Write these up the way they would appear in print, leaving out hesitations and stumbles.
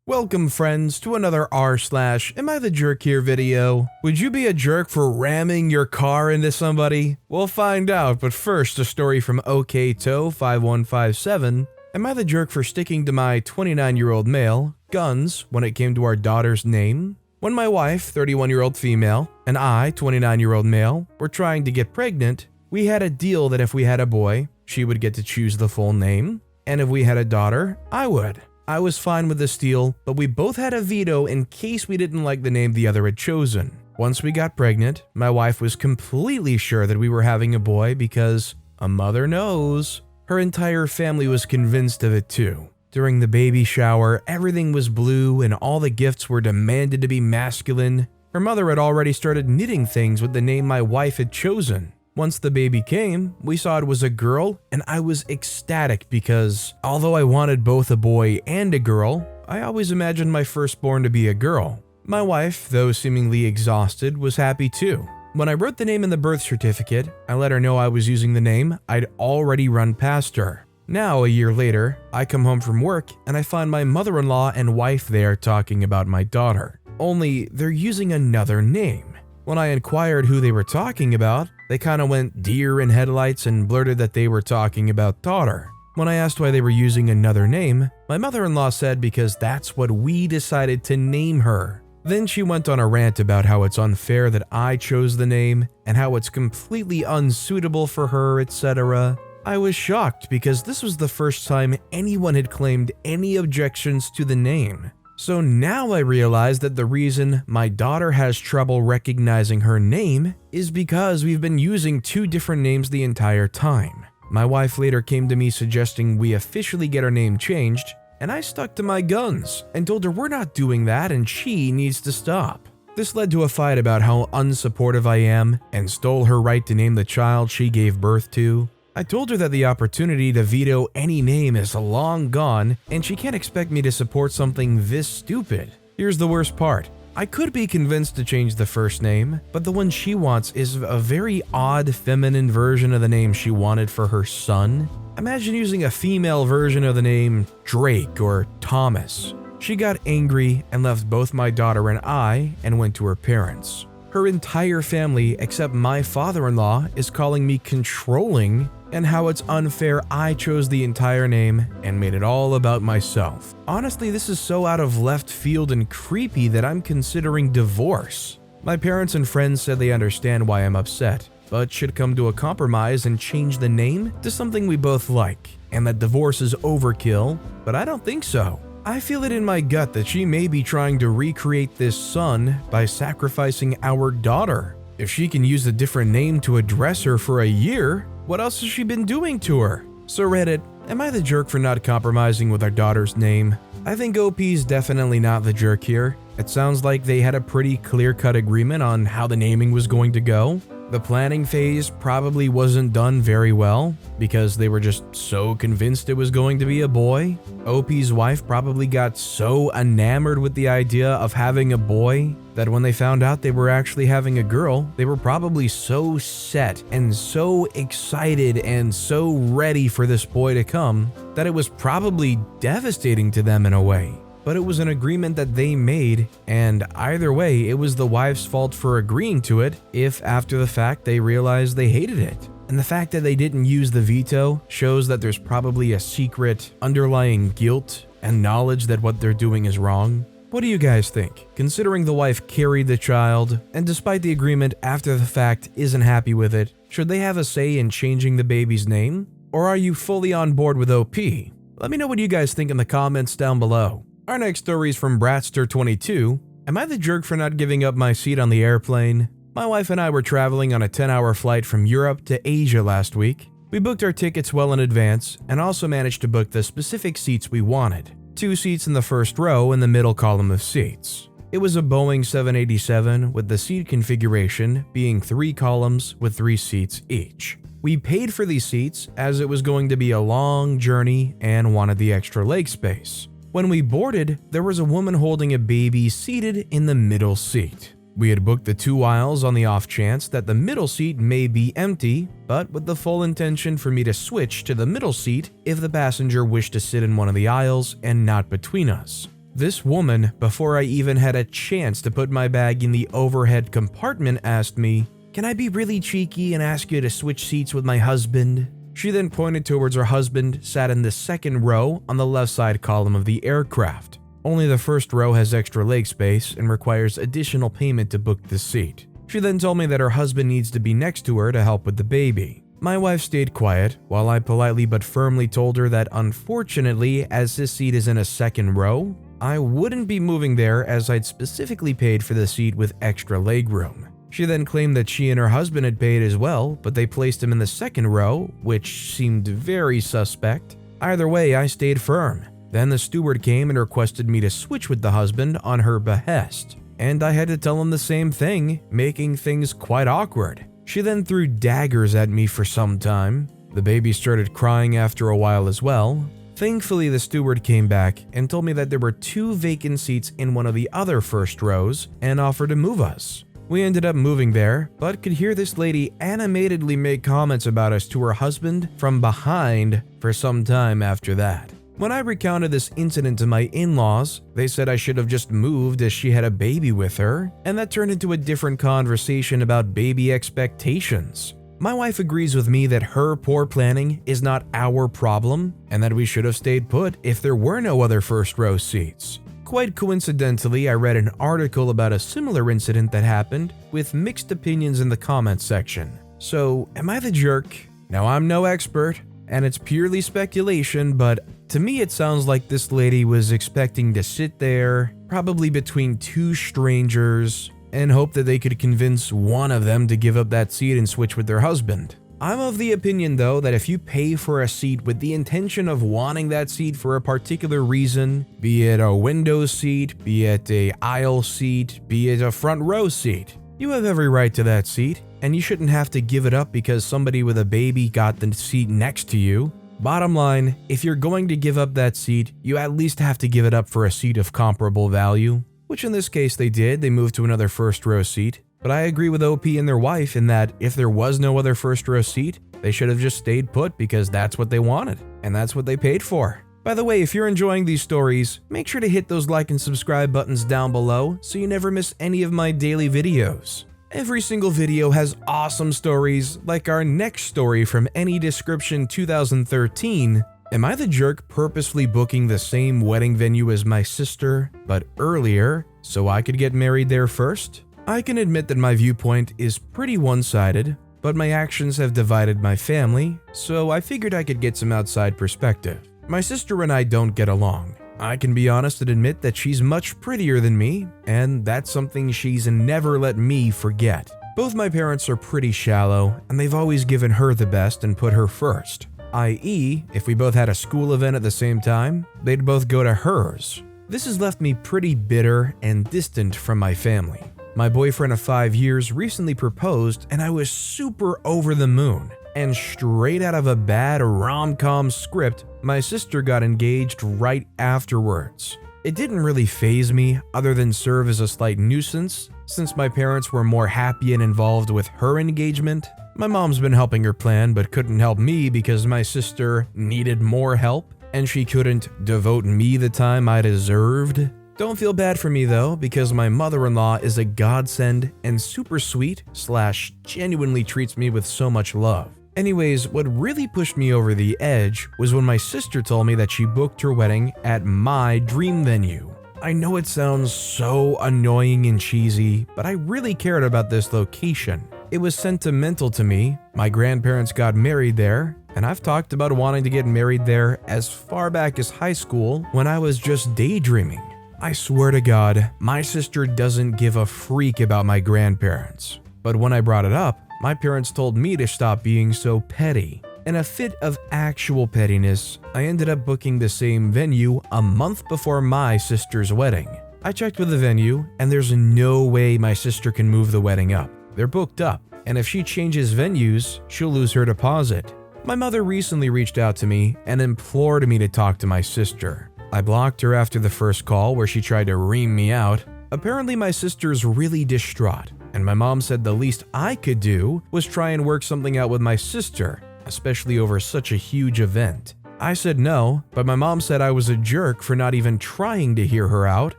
Welcome friends to another r/am I the jerk here video. Would you be a jerk for ramming your car into somebody? We'll find out, but first a story from OKTO5157. Am I the jerk for sticking to my 29-year-old male guns when it came to our daughter's name? When my wife, 31-year-old female, and I, 29-year-old male, were trying to get pregnant, we had a deal that if we had a boy, she would get to choose the full name, and if we had a daughter, I would. I was fine with this deal, but we both had a veto in case we didn't like the name the other had chosen. Once we got pregnant, my wife was completely sure that we were having a boy because a mother knows. Her entire family was convinced of it too. During the baby shower, everything was blue and all the gifts were demanded to be masculine. Her mother had already started knitting things with the name my wife had chosen. Once the baby came, we saw it was a girl, and I was ecstatic because, although I wanted both a boy and a girl, I always imagined my firstborn to be a girl. My wife, though seemingly exhausted, was happy too. When I wrote the name in the birth certificate, I let her know I was using the name I'd already run past her. Now, a year later, I come home from work and I find my mother-in-law and wife there talking about my daughter. Only, they're using another name. When I inquired who they were talking about, they kinda went deer in headlights and blurted that they were talking about daughter. When I asked why they were using another name, my mother-in-law said because that's what we decided to name her. Then she went on a rant about how it's unfair that I chose the name and how it's completely unsuitable for her, etc. I was shocked because this was the first time anyone had claimed any objections to the name. So now I realize that the reason my daughter has trouble recognizing her name is because we've been using two different names the entire time. My wife later came to me suggesting we officially get our name changed, and I stuck to my guns and told her we're not doing that and she needs to stop. This led to a fight about how unsupportive I am and stole her right to name the child she gave birth to. I told her that the opportunity to veto any name is long gone and she can't expect me to support something this stupid. Here's the worst part. I could be convinced to change the first name, but the one she wants is a very odd feminine version of the name she wanted for her son. Imagine using a female version of the name Drake or Thomas. She got angry and left both my daughter and I and went to her parents. Her entire family, except my father-in-law, is calling me controlling and how it's unfair I chose the entire name and made it all about myself. Honestly, this is so out of left field and creepy that I'm considering divorce. My parents and friends said they understand why I'm upset, but should come to a compromise and change the name to something we both like, and that divorce is overkill, but I don't think so. I feel it in my gut that she may be trying to recreate this son by sacrificing our daughter. If she can use a different name to address her for a year, what else has she been doing to her? So Reddit, am I the jerk for not compromising with our daughter's name? I think OP's definitely not the jerk here. It sounds like they had a pretty clear-cut agreement on how the naming was going to go. The planning phase probably wasn't done very well because they were just so convinced it was going to be a boy. OP's wife probably got so enamored with the idea of having a boy that when they found out they were actually having a girl, they were probably so set and so excited and so ready for this boy to come that it was probably devastating to them in a way. But it was an agreement that they made, and either way, it was the wife's fault for agreeing to it if after the fact they realized they hated it. And the fact that they didn't use the veto shows that there's probably a secret underlying guilt and knowledge that what they're doing is wrong. What do you guys think? Considering the wife carried the child, and despite the agreement after the fact isn't happy with it, should they have a say in changing the baby's name? Or are you fully on board with OP? Let me know what you guys think in the comments down below. Our next story is from Bratster22. Am I the jerk for not giving up my seat on the airplane? My wife and I were traveling on a 10-hour flight from Europe to Asia last week. We booked our tickets well in advance and also managed to book the specific seats we wanted. 2 seats in the first row in the middle column of seats. It was a Boeing 787 with the seat configuration being 3 columns with 3 seats each. We paid for these seats as it was going to be a long journey and wanted the extra leg space. When we boarded, there was a woman holding a baby seated in the middle seat. We had booked the 2 aisles on the off chance that the middle seat may be empty, but with the full intention for me to switch to the middle seat if the passenger wished to sit in one of the aisles and not between us. This woman, before I even had a chance to put my bag in the overhead compartment, asked me, "Can I be really cheeky and ask you to switch seats with my husband?" She then pointed towards her husband, sat in the second row on the left side column of the aircraft. Only the first row has extra leg space and requires additional payment to book the seat. She then told me that her husband needs to be next to her to help with the baby. My wife stayed quiet, while I politely but firmly told her that unfortunately, as this seat is in a second row, I wouldn't be moving there as I'd specifically paid for the seat with extra legroom. She then claimed that she and her husband had paid as well, but they placed him in the second row, which seemed very suspect. Either way, I stayed firm. Then the steward came and requested me to switch with the husband on her behest, and I had to tell him the same thing, making things quite awkward. She then threw daggers at me for some time. The baby started crying after a while as well. Thankfully, the steward came back and told me that there were 2 vacant seats in one of the other first rows and offered to move us. We ended up moving there, but could hear this lady animatedly make comments about us to her husband from behind for some time after that. When I recounted this incident to my in-laws, they said I should have just moved as she had a baby with her, and that turned into a different conversation about baby expectations. My wife agrees with me that her poor planning is not our problem, and that we should have stayed put if there were no other first row seats. Quite coincidentally, I read an article about a similar incident that happened with mixed opinions in the comments section. So, am I the jerk? Now, I'm no expert, and it's purely speculation, but to me it sounds like this lady was expecting to sit there, probably between 2 strangers, and hope that they could convince one of them to give up that seat and switch with their husband. I'm of the opinion though that if you pay for a seat with the intention of wanting that seat for a particular reason, be it a window seat, be it a aisle seat, be it a front row seat, you have every right to that seat, and you shouldn't have to give it up because somebody with a baby got the seat next to you. Bottom line, if you're going to give up that seat, you at least have to give it up for a seat of comparable value, which in this case they did. They moved to another first row seat. But I agree with OP and their wife in that if there was no other first row seat, they should have just stayed put because that's what they wanted, and that's what they paid for. By the way, if you're enjoying these stories, make sure to hit those like and subscribe buttons down below so you never miss any of my daily videos. Every single video has awesome stories, like our next story from Any Description 2013. Am I the jerk purposefully booking the same wedding venue as my sister, but earlier, so I could get married there first? I can admit that my viewpoint is pretty one-sided, but my actions have divided my family, so I figured I could get some outside perspective. My sister and I don't get along. I can be honest and admit that she's much prettier than me, and that's something she's never let me forget. Both my parents are pretty shallow, and they've always given her the best and put her first. i.e., if we both had a school event at the same time, they'd both go to hers. This has left me pretty bitter and distant from my family. My boyfriend of 5 years recently proposed, and I was super over the moon. And straight out of a bad rom-com script, my sister got engaged right afterwards. It didn't really faze me, other than serve as a slight nuisance, since my parents were more happy and involved with her engagement. My mom's been helping her plan, but couldn't help me because my sister needed more help, and she couldn't devote me the time I deserved. Don't feel bad for me though, because my mother-in-law is a godsend and super sweet / genuinely treats me with so much love. Anyways, what really pushed me over the edge was when my sister told me that she booked her wedding at my dream venue. I know it sounds so annoying and cheesy, but I really cared about this location. It was sentimental to me. My grandparents got married there, and I've talked about wanting to get married there as far back as high school when I was just daydreaming. I swear to God, my sister doesn't give a freak about my grandparents. But when I brought it up, my parents told me to stop being so petty. In a fit of actual pettiness, I ended up booking the same venue a month before my sister's wedding. I checked with the venue, and there's no way my sister can move the wedding up. They're booked up, and if she changes venues, she'll lose her deposit. My mother recently reached out to me and implored me to talk to my sister. I blocked her after the first call where she tried to ream me out. Apparently my sister's really distraught, and my mom said the least I could do was try and work something out with my sister, especially over such a huge event. I said no, but my mom said I was a jerk for not even trying to hear her out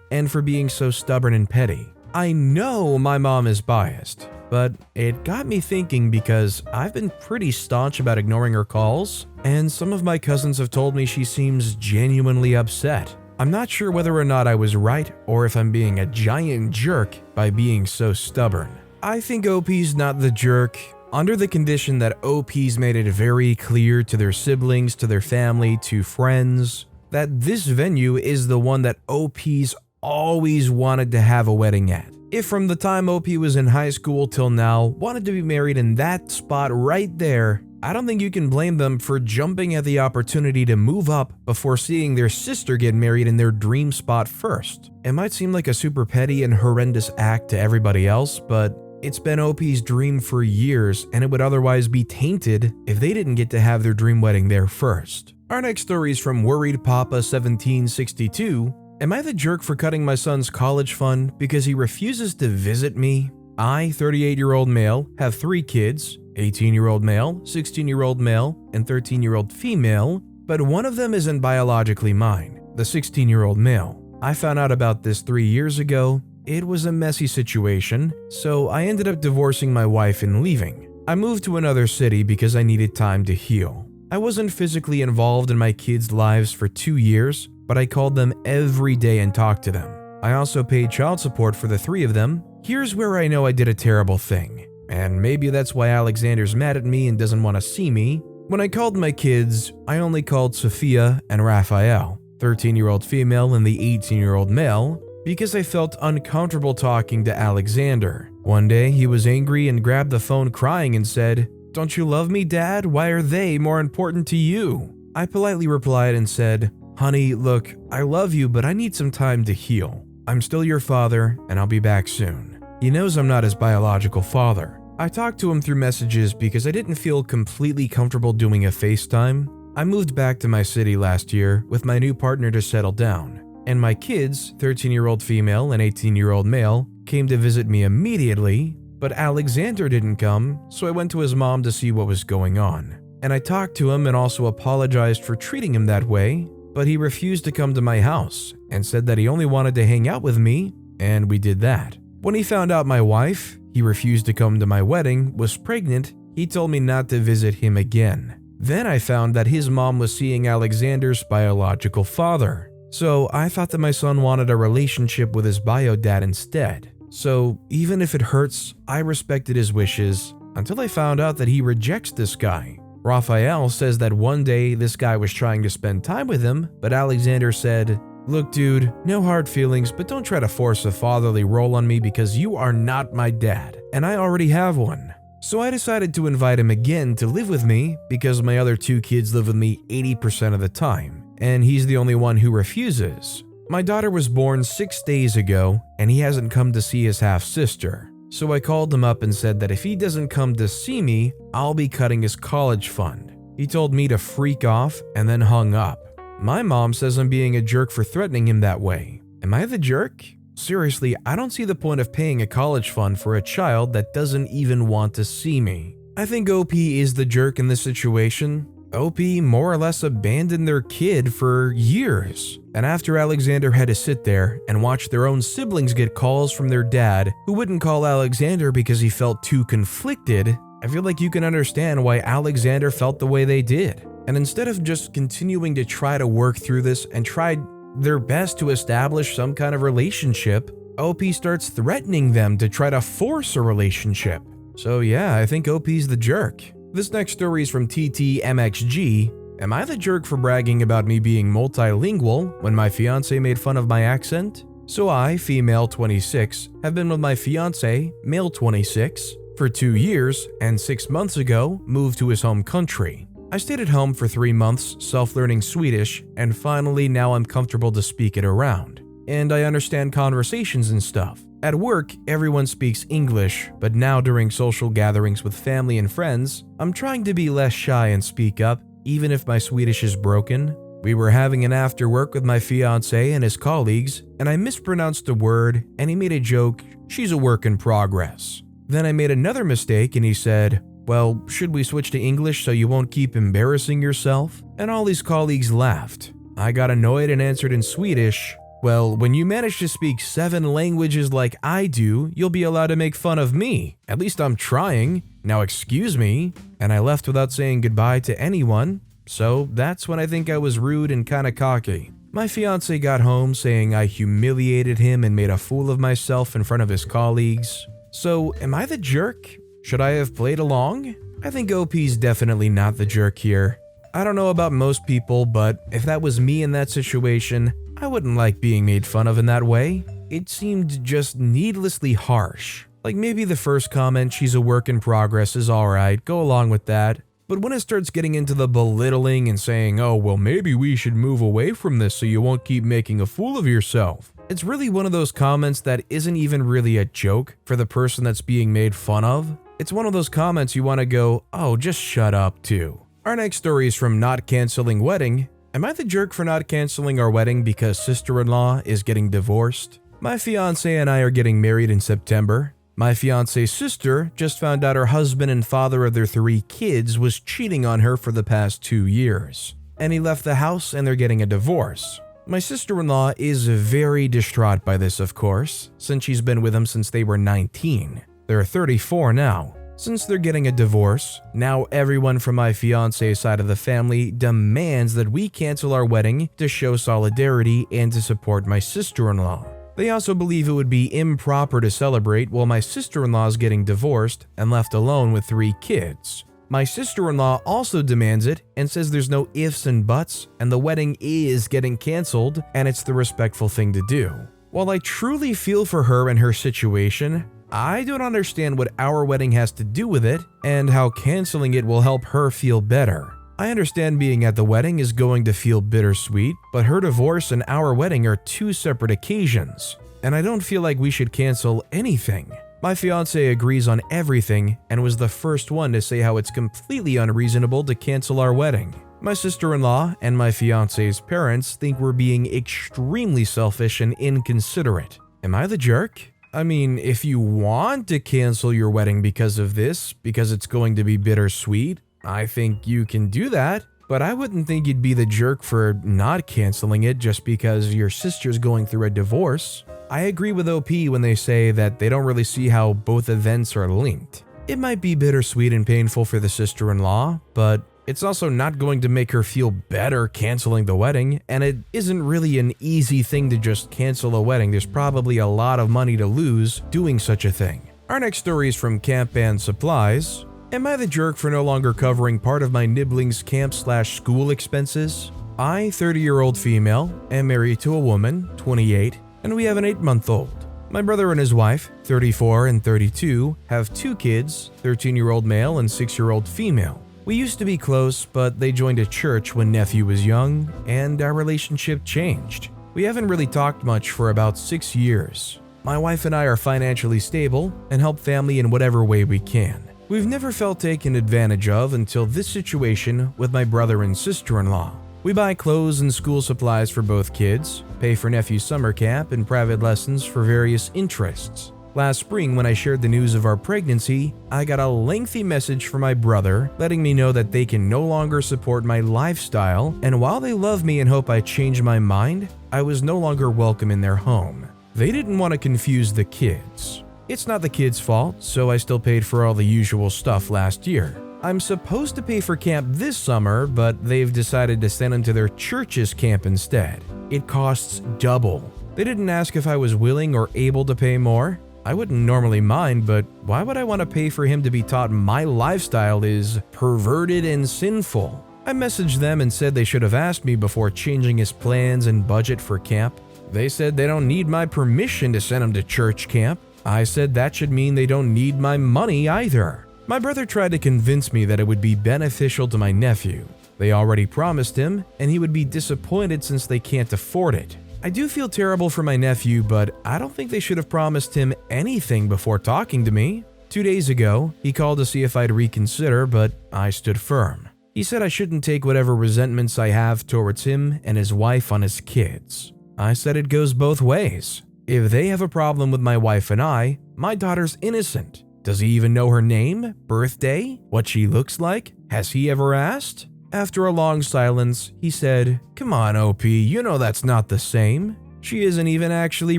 and for being so stubborn and petty. I know my mom is biased, but it got me thinking because I've been pretty staunch about ignoring her calls, and some of my cousins have told me she seems genuinely upset. I'm not sure whether or not I was right or if I'm being a giant jerk by being so stubborn. I think OP's not the jerk, under the condition that OP's made it very clear to their siblings, to their family, to friends, that this venue is the one that OP's always wanted to have a wedding at. If from the time OP was in high school till now wanted to be married in that spot right there, I don't think you can blame them for jumping at the opportunity to move up before seeing their sister get married in their dream spot first. It might seem like a super petty and horrendous act to everybody else, but it's been OP's dream for years, and it would otherwise be tainted if they didn't get to have their dream wedding there first. Our next story is from Worried Papa 1762. Am I the jerk for cutting my son's college fund because he refuses to visit me? I, 38-year-old male, have 3 kids, 18-year-old male, 16-year-old male, and 13-year-old female, but one of them isn't biologically mine, the 16-year-old male. I found out about this 3 years ago. It was a messy situation, so I ended up divorcing my wife and leaving. I moved to another city because I needed time to heal. I wasn't physically involved in my kids' lives for 2 years, but I called them every day and talked to them. I also paid child support for the 3 of them. Here's where I know I did a terrible thing, and maybe that's why Alexander's mad at me and doesn't want to see me. When I called my kids, I only called Sophia and Raphael, 13-year-old female and the 18-year-old male, because I felt uncomfortable talking to Alexander. One day, he was angry and grabbed the phone crying and said, "Don't you love me, Dad? Why are they more important to you?" I politely replied and said, "Honey, look, I love you, but I need some time to heal. I'm still your father, and I'll be back soon." He knows I'm not his biological father. I talked to him through messages because I didn't feel completely comfortable doing a FaceTime. I moved back to my city last year with my new partner to settle down, and my kids, 13-year-old female and 18-year-old male, came to visit me immediately, but Alexander didn't come, so I went to his mom to see what was going on. And I talked to him and also apologized for treating him that way, but he refused to come to my house and said that he only wanted to hang out with me, and we did that. When he found out my wife, he refused to come to my wedding, was pregnant, he told me not to visit him again. Then I found that his mom was seeing Alexander's biological father. So I thought that my son wanted a relationship with his bio dad instead. So even if it hurts, I respected his wishes until I found out that he rejects this guy. Raphael says that one day this guy was trying to spend time with him, but Alexander said, "Look dude, no hard feelings, but don't try to force a fatherly role on me because you are not my dad, and I already have one." So I decided to invite him again to live with me because my other 2 kids live with me 80% of the time, and he's the only one who refuses. My daughter was born 6 days ago, and he hasn't come to see his half-sister. So I called him up and said that if he doesn't come to see me, I'll be cutting his college fund. He told me to freak off and then hung up. My mom says I'm being a jerk for threatening him that way. Am I the jerk? Seriously, I don't see the point of paying a college fund for a child that doesn't even want to see me. I think OP is the jerk in this situation. OP more or less abandoned their kid for years. And after Alexander had to sit there and watch their own siblings get calls from their dad who wouldn't call Alexander because he felt too conflicted, I feel like you can understand why Alexander felt the way they did. And instead of just continuing to try to work through this and try their best to establish some kind of relationship, OP starts threatening them to try to force a relationship. So yeah, I think OP's the jerk. This next story is from TTMXG. Am I the jerk for bragging about me being multilingual when my fiance made fun of my accent? So I, female 26, have been with my fiance, male 26, for 2 years and 6 months ago moved to his home country. I stayed at home for 3 months, self-learning Swedish, and finally now I'm comfortable to speak it around. And I understand conversations and stuff. At work, everyone speaks English, but now during social gatherings with family and friends, I'm trying to be less shy and speak up, even if my Swedish is broken. We were having an after work with my fiance and his colleagues, and I mispronounced a word, and he made a joke, "She's a work in progress." Then I made another mistake and he said, Well, should we switch to English so you won't keep embarrassing yourself? And all his colleagues laughed. I got annoyed and answered in Swedish, well, when you manage to speak 7 languages like I do, you'll be allowed to make fun of me. At least I'm trying. Now excuse me. And I left without saying goodbye to anyone. So that's when I think I was rude and kinda cocky. My fiance got home saying I humiliated him and made a fool of myself in front of his colleagues. So am I the jerk? Should I have played along? I think OP's definitely not the jerk here. I don't know about most people, but if that was me in that situation, I wouldn't like being made fun of in that way. It seemed just needlessly harsh. Like maybe the first comment, she's a work in progress, is alright, go along with that. But when it starts getting into the belittling and saying, oh, well, maybe we should move away from this so you won't keep making a fool of yourself. It's really one of those comments that isn't even really a joke for the person that's being made fun of. It's one of those comments you want to go, oh, just shut up to. Our next story is from Not Canceling Wedding. Am I the jerk for not canceling our wedding because sister-in-law is getting divorced? My fiance and I are getting married in September. My fiance's sister just found out her husband and father of their 3 kids was cheating on her for the past 2 years. And he left the house and they're getting a divorce. My sister-in-law is very distraught by this, of course, since she's been with him since they were 19. They're 34 now. Since they're getting a divorce, now everyone from my fiance's side of the family demands that we cancel our wedding to show solidarity and to support my sister-in-law. They also believe it would be improper to celebrate while my sister-in-law is getting divorced and left alone with 3 kids. My sister-in-law also demands it and says there's no ifs and buts and the wedding is getting canceled and it's the respectful thing to do. While I truly feel for her and her situation, I don't understand what our wedding has to do with it and how canceling it will help her feel better. I understand being at the wedding is going to feel bittersweet, but her divorce and our wedding are 2 separate occasions, and I don't feel like we should cancel anything. My fiance agrees on everything and was the first one to say how it's completely unreasonable to cancel our wedding. My sister-in-law and my fiance's parents think we're being extremely selfish and inconsiderate. Am I the jerk? I mean, if you want to cancel your wedding because of this, because it's going to be bittersweet, I think you can do that, but I wouldn't think you'd be the jerk for not canceling it just because your sister's going through a divorce. I agree with OP when they say that they don't really see how both events are linked. It might be bittersweet and painful for the sister-in-law, but it's also not going to make her feel better canceling the wedding, and it isn't really an easy thing to just cancel a wedding. There's probably a lot of money to lose doing such a thing. Our next story is from Camp and Supplies. Am I the jerk for no longer covering part of my niblings camp/school expenses? I, 30-year-old female, am married to a woman, 28, and we have an 8-month-old. My brother and his wife, 34 and 32, have 2 kids, 13-year-old male and 6-year-old female. We used to be close, but they joined a church when nephew was young, and our relationship changed. We haven't really talked much for about 6 years. My wife and I are financially stable and help family in whatever way we can. We've never felt taken advantage of until this situation with my brother and sister-in-law. We buy clothes and school supplies for both kids, pay for nephew's summer camp and private lessons for various interests. Last spring, when I shared the news of our pregnancy, I got a lengthy message from my brother letting me know that they can no longer support my lifestyle, and while they love me and hope I change my mind, I was no longer welcome in their home. They didn't want to confuse the kids. It's not the kids' fault, so I still paid for all the usual stuff last year. I'm supposed to pay for camp this summer, but they've decided to send them to their church's camp instead. It costs double. They didn't ask if I was willing or able to pay more. I wouldn't normally mind, but why would I want to pay for him to be taught my lifestyle is perverted and sinful? I messaged them and said they should have asked me before changing his plans and budget for camp. They said they don't need my permission to send him to church camp. I said that should mean they don't need my money either. My brother tried to convince me that it would be beneficial to my nephew. They already promised him, and he would be disappointed since they can't afford it. I do feel terrible for my nephew, but I don't think they should have promised him anything before talking to me. 2 days ago, he called to see if I'd reconsider, but I stood firm. He said I shouldn't take whatever resentments I have towards him and his wife on his kids. I said it goes both ways. If they have a problem with my wife and I, my daughter's innocent. Does he even know her name, birthday, what she looks like? Has he ever asked? After a long silence, he said, "Come on, OP, you know that's not the same. She isn't even actually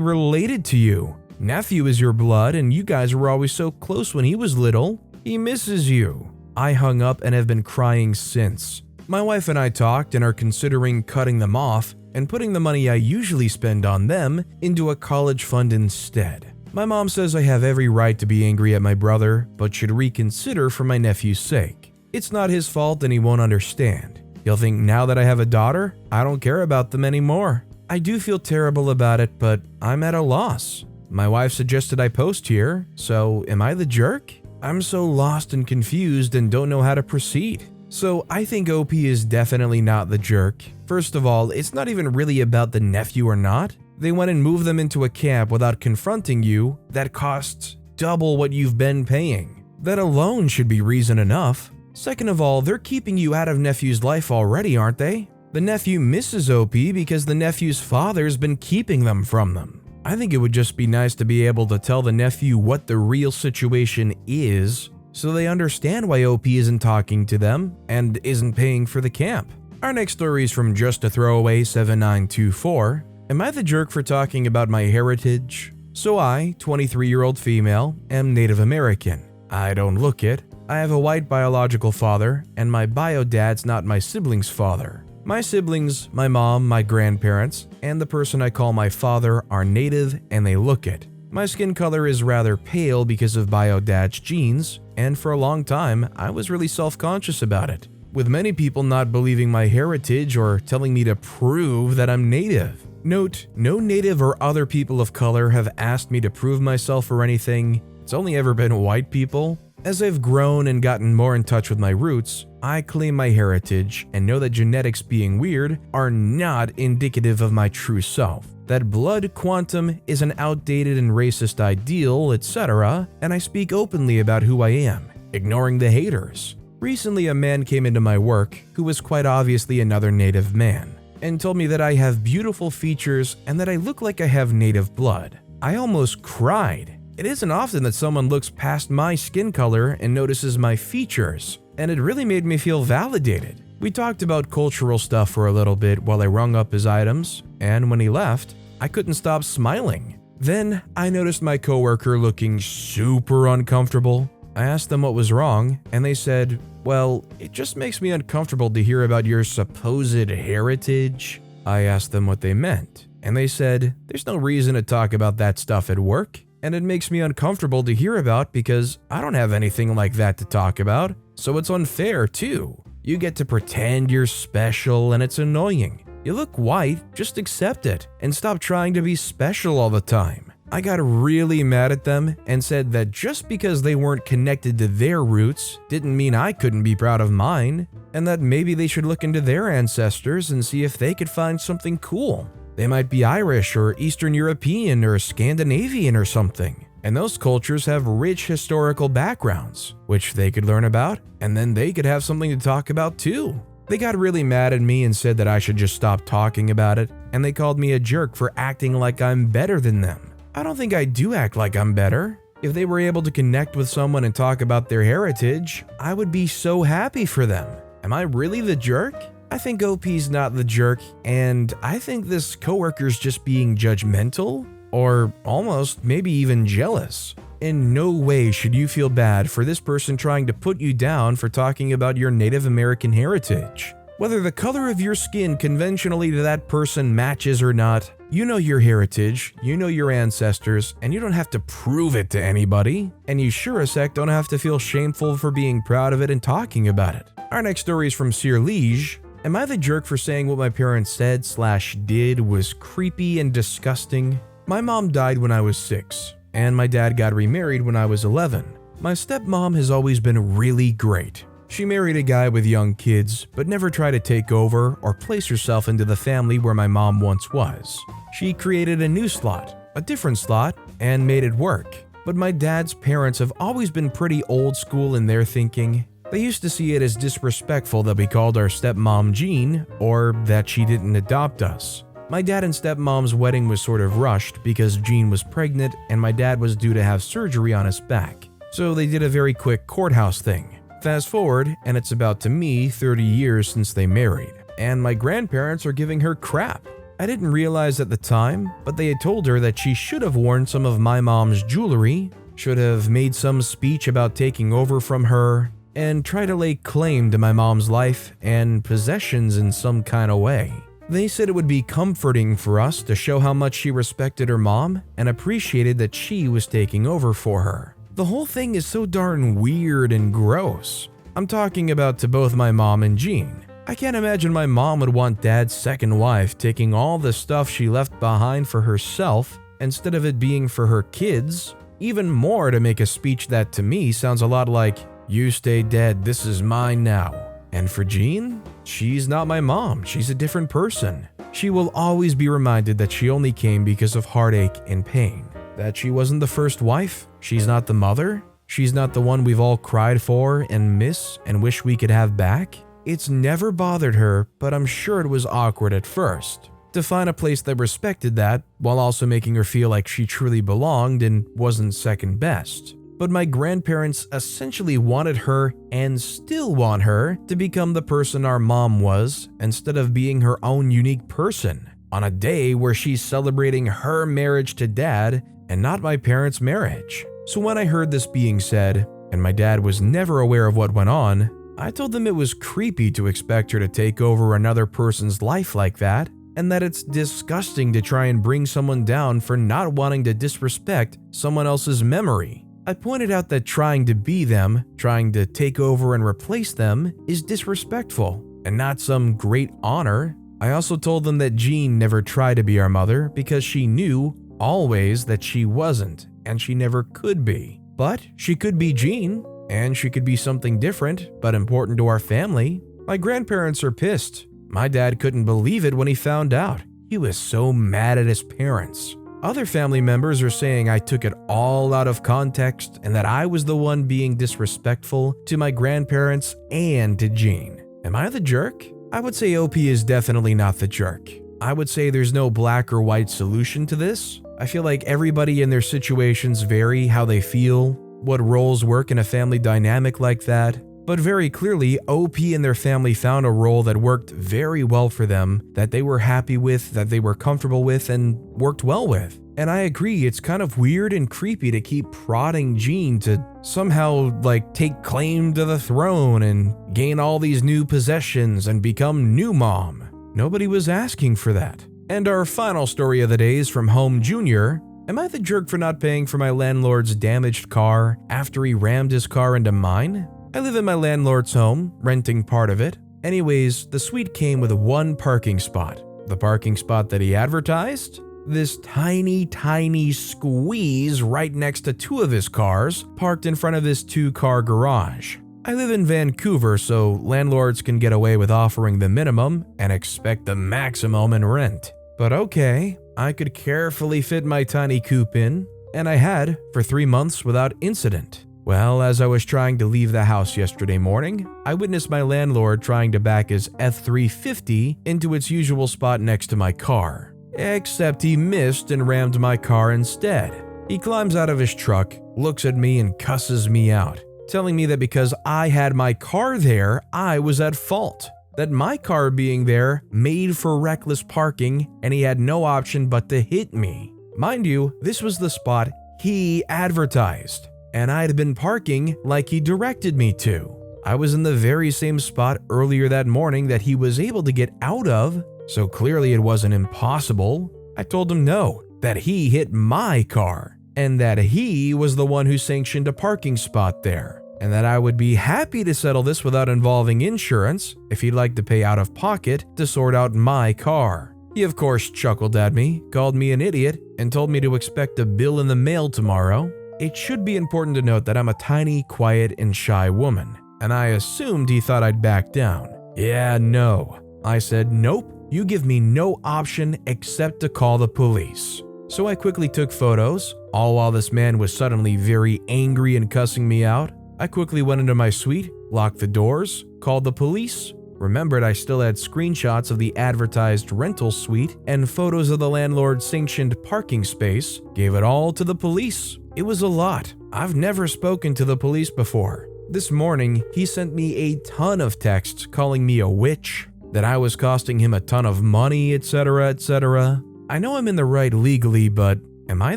related to you. Nephew is your blood and you guys were always so close when he was little. He misses you." I hung up and have been crying since. My wife and I talked and are considering cutting them off and putting the money I usually spend on them into a college fund instead. My mom says I have every right to be angry at my brother, but should reconsider for my nephew's sake. It's not his fault and he won't understand. He'll think now that I have a daughter, I don't care about them anymore. I do feel terrible about it, but I'm at a loss. My wife suggested I post here, so am I the jerk? I'm so lost and confused and don't know how to proceed. So I think OP is definitely not the jerk. First of all, it's not even really about the nephew or not. They went and moved them into a camp without confronting you that costs double what you've been paying. That alone should be reason enough. Second of all, they're keeping you out of nephew's life already, aren't they? The nephew misses OP because the nephew's father's been keeping them from them. I think it would just be nice to be able to tell the nephew what the real situation is so they understand why OP isn't talking to them and isn't paying for the camp. Our next story is from Just a Throwaway 7924. Am I the jerk for talking about my heritage? So I, 23-year-old female, am Native American. I don't look it. I have a white biological father, and my bio dad's not my sibling's father. My siblings, my mom, my grandparents, and the person I call my father are Native and they look it. My skin color is rather pale because of bio dad's genes, and for a long time, I was really self-conscious about it, with many people not believing my heritage or telling me to prove that I'm Native. Note, no Native or other people of color have asked me to prove myself or anything. It's only ever been white people. As I've grown and gotten more in touch with my roots, I claim my heritage and know that genetics being weird are not indicative of my true self. That blood quantum is an outdated and racist ideal, etc., and I speak openly about who I am, ignoring the haters. Recently, a man came into my work who was quite obviously another Native man, and told me that I have beautiful features and that I look like I have Native blood. I almost cried. It isn't often that someone looks past my skin color and notices my features, and it really made me feel validated. We talked about cultural stuff for a little bit while I rung up his items, and when he left, I couldn't stop smiling. Then I noticed my coworker looking super uncomfortable. I asked them what was wrong, and they said, "Well, it just makes me uncomfortable to hear about your supposed heritage." I asked them what they meant, and they said, "There's no reason to talk about that stuff at work. And it makes me uncomfortable to hear about because I don't have anything like that to talk about, so it's unfair too. You get to pretend you're special and it's annoying. You look white, just accept it and stop trying to be special all the time." I got really mad at them and said that just because they weren't connected to their roots didn't mean I couldn't be proud of mine, and that maybe they should look into their ancestors and see if they could find something cool. They might be Irish or Eastern European or Scandinavian or something, and those cultures have rich historical backgrounds, which they could learn about, and then they could have something to talk about too. They got really mad at me and said that I should just stop talking about it, and they called me a jerk for acting like I'm better than them. I don't think I do act like I'm better. If they were able to connect with someone and talk about their heritage, I would be so happy for them. Am I really the jerk? I think OP's not the jerk, and I think this coworker's just being judgmental, or almost maybe even jealous. In no way should you feel bad for this person trying to put you down for talking about your Native American heritage. Whether the color of your skin conventionally to that person matches or not, you know your heritage, you know your ancestors, and you don't have to prove it to anybody. And you sure as heck don't have to feel shameful for being proud of it and talking about it. Our next story is from Sir Liege. Am I the jerk for saying what my parents said/did was creepy and disgusting? My mom died when I was 6, and my dad got remarried when I was 11. My stepmom has always been really great. She married a guy with young kids, but never tried to take over or place herself into the family where my mom once was. She created a new slot, a different slot, and made it work. But my dad's parents have always been pretty old school in their thinking. They used to see it as disrespectful that we called our stepmom Jean, or that she didn't adopt us. My dad and stepmom's wedding was sort of rushed because Jean was pregnant and my dad was due to have surgery on his back. So they did a very quick courthouse thing. Fast forward, and it's about to me 30 years since they married, and my grandparents are giving her crap. I didn't realize at the time, but they had told her that she should have worn some of my mom's jewelry, should have made some speech about taking over from her, and try to lay claim to my mom's life and possessions in some kind of way. They said it would be comforting for us to show how much she respected her mom and appreciated that she was taking over for her. The whole thing is so darn weird and gross. I'm talking about to both my mom and Jean. I can't imagine my mom would want Dad's second wife taking all the stuff she left behind for herself instead of it being for her kids. Even more to make a speech that to me sounds a lot like, "You stay dead, this is mine now." And for Jean, she's not my mom, she's a different person. She will always be reminded that she only came because of heartache and pain. That she wasn't the first wife, she's not the mother, she's not the one we've all cried for and miss and wish we could have back. It's never bothered her, but I'm sure it was awkward at first. To find a place that respected that, while also making her feel like she truly belonged and wasn't second best. But my grandparents essentially wanted her, and still want her, to become the person our mom was, instead of being her own unique person, on a day where she's celebrating her marriage to Dad and not my parents' marriage. So when I heard this being said, and my dad was never aware of what went on, I told them it was creepy to expect her to take over another person's life like that, and that it's disgusting to try and bring someone down for not wanting to disrespect someone else's memory. I pointed out that trying to be them, trying to take over and replace them, is disrespectful, and not some great honor. I also told them that Jean never tried to be our mother because she knew, always, that she wasn't, and she never could be. But she could be Jean, and she could be something different, but important to our family. My grandparents are pissed. My dad couldn't believe it when he found out. He was so mad at his parents. Other family members are saying I took it all out of context and that I was the one being disrespectful to my grandparents and to Jean. Am I the jerk? I would say OP is definitely not the jerk. I would say there's no black or white solution to this. I feel like everybody in their situations vary how they feel, what roles work in a family dynamic like that. But very clearly, OP and their family found a role that worked very well for them, that they were happy with, that they were comfortable with, and worked well with. And I agree, it's kind of weird and creepy to keep prodding Jean to somehow take claim to the throne and gain all these new possessions and become new mom. Nobody was asking for that. And our final story of the day is from Home Jr. Am I the jerk for not paying for my landlord's damaged car after he rammed his car into mine? I live in my landlord's home, renting part of it. Anyways, the suite came with one parking spot. The parking spot that he advertised? This tiny squeeze right next to two of his cars, parked in front of his two-car garage. I live in Vancouver, so landlords can get away with offering the minimum and expect the maximum in rent. But okay, I could carefully fit my tiny coupe in, and I had for 3 months without incident. Well, as I was trying to leave the house yesterday morning, I witnessed my landlord trying to back his F350 into its usual spot next to my car. Except he missed and rammed my car instead. He climbs out of his truck, looks at me and cusses me out, telling me that because I had my car there, I was at fault. That my car being there made for reckless parking and he had no option but to hit me. Mind you, this was the spot he advertised, and I'd been parking like he directed me to. I was in the very same spot earlier that morning that he was able to get out of, so clearly it wasn't impossible. I told him no, that he hit my car, and that he was the one who sanctioned a parking spot there, and that I would be happy to settle this without involving insurance if he'd like to pay out of pocket to sort out my car. He of course chuckled at me, called me an idiot, and told me to expect a bill in the mail tomorrow. It should be important to note that I'm a tiny, quiet, and shy woman, and I assumed he thought I'd back down. Yeah, no. I said, nope, you give me no option except to call the police. So I quickly took photos, all while this man was suddenly very angry and cussing me out. I quickly went into my suite, locked the doors, called the police, remembered I still had screenshots of the advertised rental suite and photos of the landlord's sanctioned parking space, gave it all to the police, It was a lot. I've never spoken to the police before. This morning, he sent me a ton of texts calling me a witch, that I was costing him a ton of money, etc., etc. I know I'm in the right legally, but am I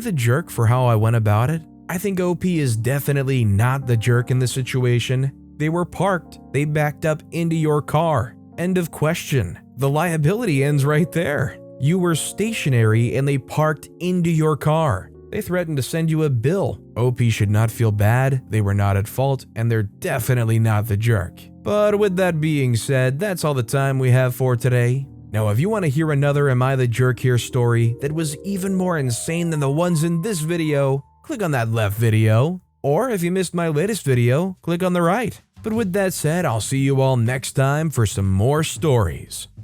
the jerk for how I went about it? I think OP is definitely not the jerk in this situation. They were parked. They backed up into your car. End of question. The liability ends right there. You were stationary and they parked into your car. They threatened to send you a bill. OP should not feel bad, they were not at fault, and they're definitely not the jerk. But with that being said, that's all the time we have for today. Now, if you want to hear another Am I the Jerk Here story that was even more insane than the ones in this video, click on that left video. Or if you missed my latest video, click on the right. But with that said, I'll see you all next time for some more stories.